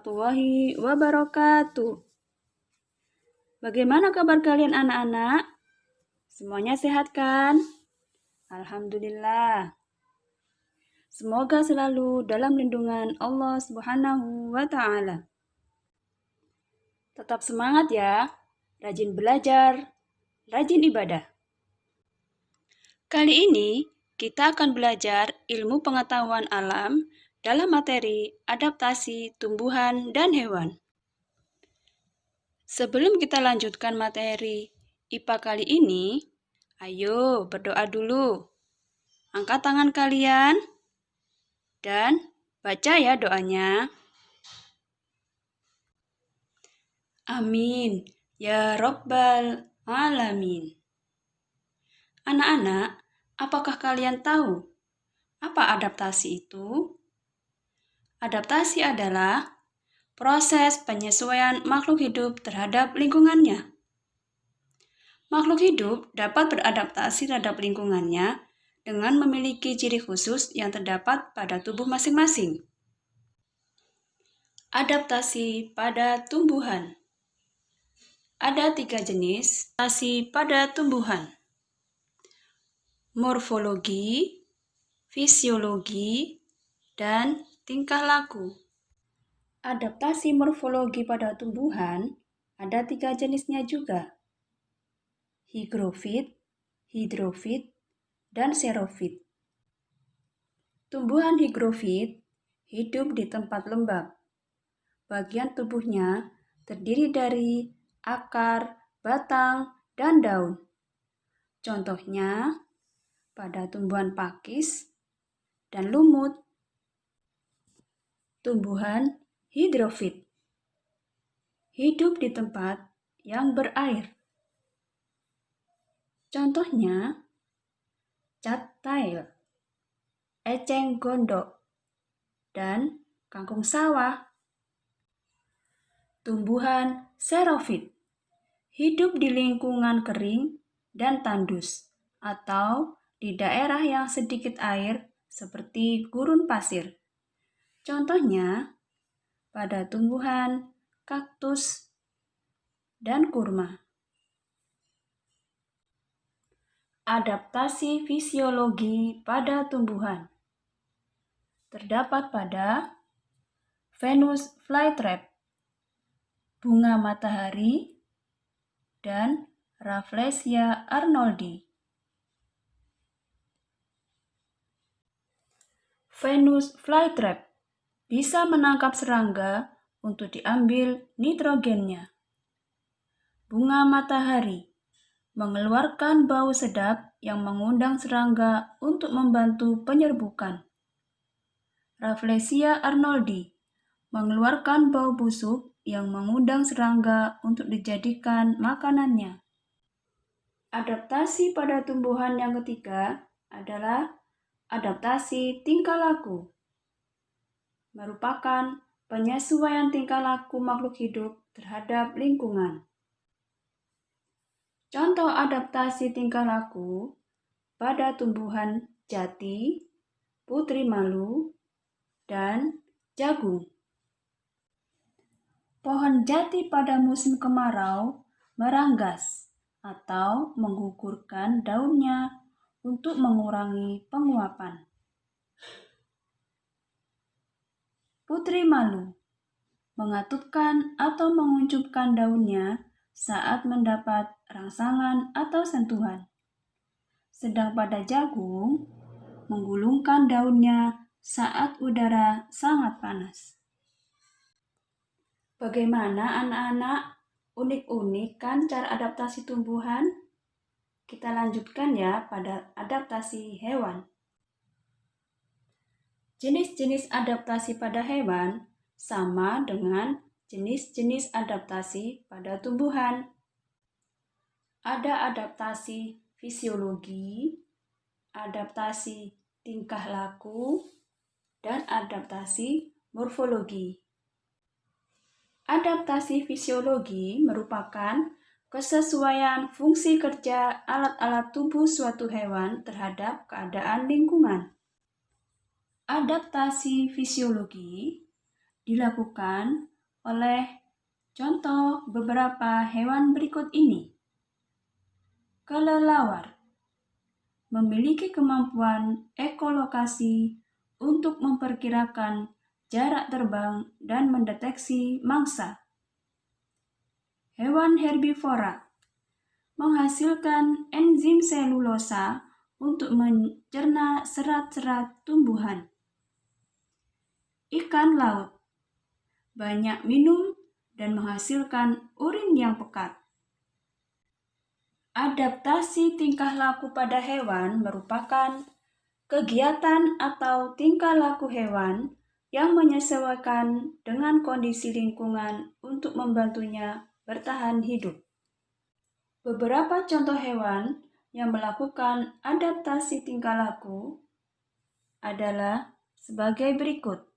warahmatullahi wabarakatuh. Bagaimana kabar kalian anak-anak? Semuanya sehat kan? Alhamdulillah. Semoga selalu dalam lindungan Allah Subhanahu wa Ta'ala. Tetap semangat ya, rajin belajar, rajin ibadah. Kali ini kita akan belajar ilmu pengetahuan alam dalam materi adaptasi tumbuhan dan hewan. Sebelum kita lanjutkan materi IPA kali ini, ayo berdoa dulu. Angkat tangan kalian dan baca ya doanya. Amin. Ya Rabbal Alamin. Anak-anak, apakah kalian tahu apa adaptasi itu? Adaptasi adalah proses penyesuaian makhluk hidup terhadap lingkungannya. Makhluk hidup dapat beradaptasi terhadap lingkungannya dengan memiliki ciri khusus yang terdapat pada tubuh masing-masing. Adaptasi pada tumbuhan. Ada 3 jenis adaptasi pada tumbuhan. Morfologi, fisiologi, dan tingkah laku. Adaptasi morfologi pada tumbuhan ada 3 jenisnya juga. Higrofit, hidrofit, dan xerofit. Tumbuhan higrofit hidup di tempat lembab. Bagian tubuhnya terdiri dari akar, batang, dan daun. Contohnya pada tumbuhan pakis dan lumut. Tumbuhan hidrofit hidup di tempat yang berair. Contohnya cattail, eceng gondok, dan kangkung sawah. Tumbuhan xerofit hidup di lingkungan kering dan tandus atau di daerah yang sedikit air seperti gurun pasir. Contohnya pada tumbuhan kaktus dan kurma. Adaptasi fisiologi pada tumbuhan terdapat pada Venus flytrap, bunga matahari, dan Rafflesia arnoldi. Venus flytrap bisa menangkap serangga untuk diambil nitrogennya. Bunga matahari mengeluarkan bau sedap yang mengundang serangga untuk membantu penyerbukan. Rafflesia arnoldi mengeluarkan bau busuk yang mengundang serangga untuk dijadikan makanannya. Adaptasi pada tumbuhan yang ketiga adalah adaptasi tingkah laku. Merupakan penyesuaian tingkah laku makhluk hidup terhadap lingkungan. Contoh adaptasi tingkah laku pada tumbuhan jati, putri malu, dan jagung. Pohon jati pada musim kemarau meranggas atau menggugurkan daunnya untuk mengurangi penguapan. Putri malu mengatupkan atau menguncupkan daunnya saat mendapat rangsangan atau sentuhan. Sedang pada jagung, menggulungkan daunnya saat udara sangat panas. Bagaimana anak-anak? Unik-unik kan cara adaptasi tumbuhan? Kita lanjutkan ya pada adaptasi hewan. Jenis-jenis adaptasi pada hewan sama dengan jenis-jenis adaptasi pada tumbuhan. Ada adaptasi fisiologi, adaptasi tingkah laku, dan adaptasi morfologi. Adaptasi fisiologi merupakan kesesuaian fungsi kerja alat-alat tubuh suatu hewan terhadap keadaan lingkungan. Adaptasi fisiologi dilakukan oleh contoh beberapa hewan berikut ini. Kelelawar memiliki kemampuan ekolokasi untuk memperkirakan jarak terbang dan mendeteksi mangsa. Hewan herbivora menghasilkan enzim selulosa untuk mencerna serat-serat tumbuhan. Ikan laut banyak minum dan menghasilkan urin yang pekat. Adaptasi tingkah laku pada hewan merupakan kegiatan atau tingkah laku hewan yang menyesuaikan dengan kondisi lingkungan untuk membantunya bertahan hidup. Beberapa contoh hewan yang melakukan adaptasi tingkah laku adalah sebagai berikut.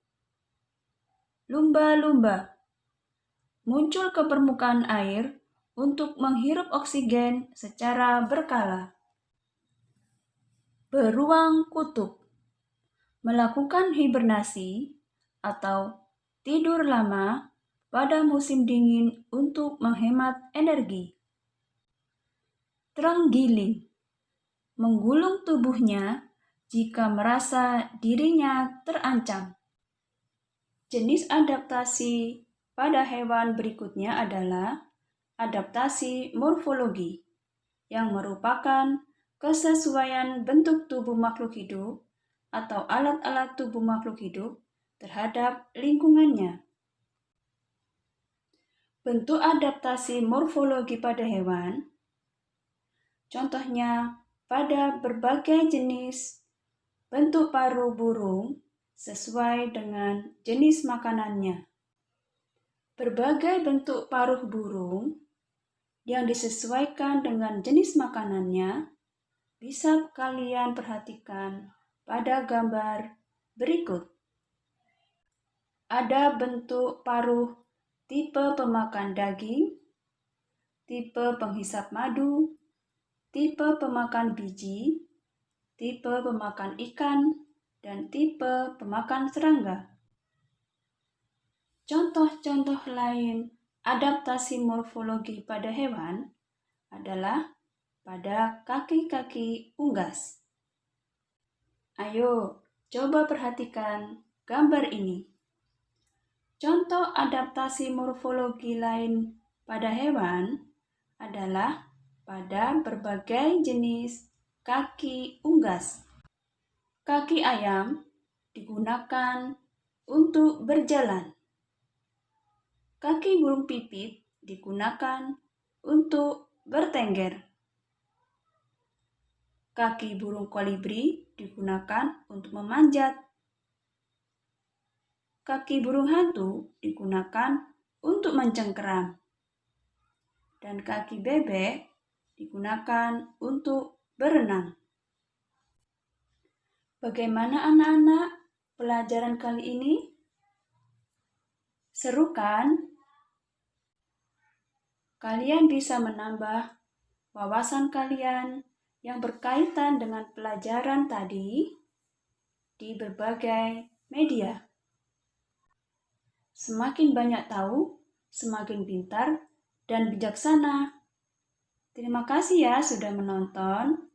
Lumba-lumba muncul ke permukaan air untuk menghirup oksigen secara berkala. Beruang kutub melakukan hibernasi atau tidur lama pada musim dingin untuk menghemat energi. Terenggiling menggulung tubuhnya jika merasa dirinya terancam. Jenis adaptasi pada hewan berikutnya adalah adaptasi morfologi, yang merupakan kesesuaian bentuk tubuh makhluk hidup atau alat-alat tubuh makhluk hidup terhadap lingkungannya. Bentuk adaptasi morfologi pada hewan, contohnya pada berbagai jenis bentuk paruh burung sesuai dengan jenis makanannya. Berbagai bentuk paruh burung yang disesuaikan dengan jenis makanannya bisa kalian perhatikan pada gambar berikut. Ada bentuk paruh tipe pemakan daging, tipe penghisap madu, tipe pemakan biji, tipe pemakan ikan, dan tipe pemakan serangga. Contoh-contoh lain adaptasi morfologi pada hewan adalah pada kaki-kaki unggas. Ayo, coba perhatikan gambar ini. Contoh adaptasi morfologi lain pada hewan adalah pada berbagai jenis kaki unggas. Kaki ayam digunakan untuk berjalan. Kaki burung pipit digunakan untuk bertengger. Kaki burung kolibri digunakan untuk memanjat. Kaki burung hantu digunakan untuk mencengkeram. Dan kaki bebek digunakan untuk berenang. Bagaimana anak-anak pelajaran kali ini? Seru kan? Kalian bisa menambah wawasan kalian yang berkaitan dengan pelajaran tadi di berbagai media. Semakin banyak tahu, semakin pintar dan bijaksana. Terima kasih ya sudah menonton.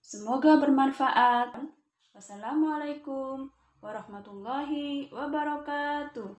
Semoga bermanfaat. Wassalamualaikum warahmatullahi wabarakatuh.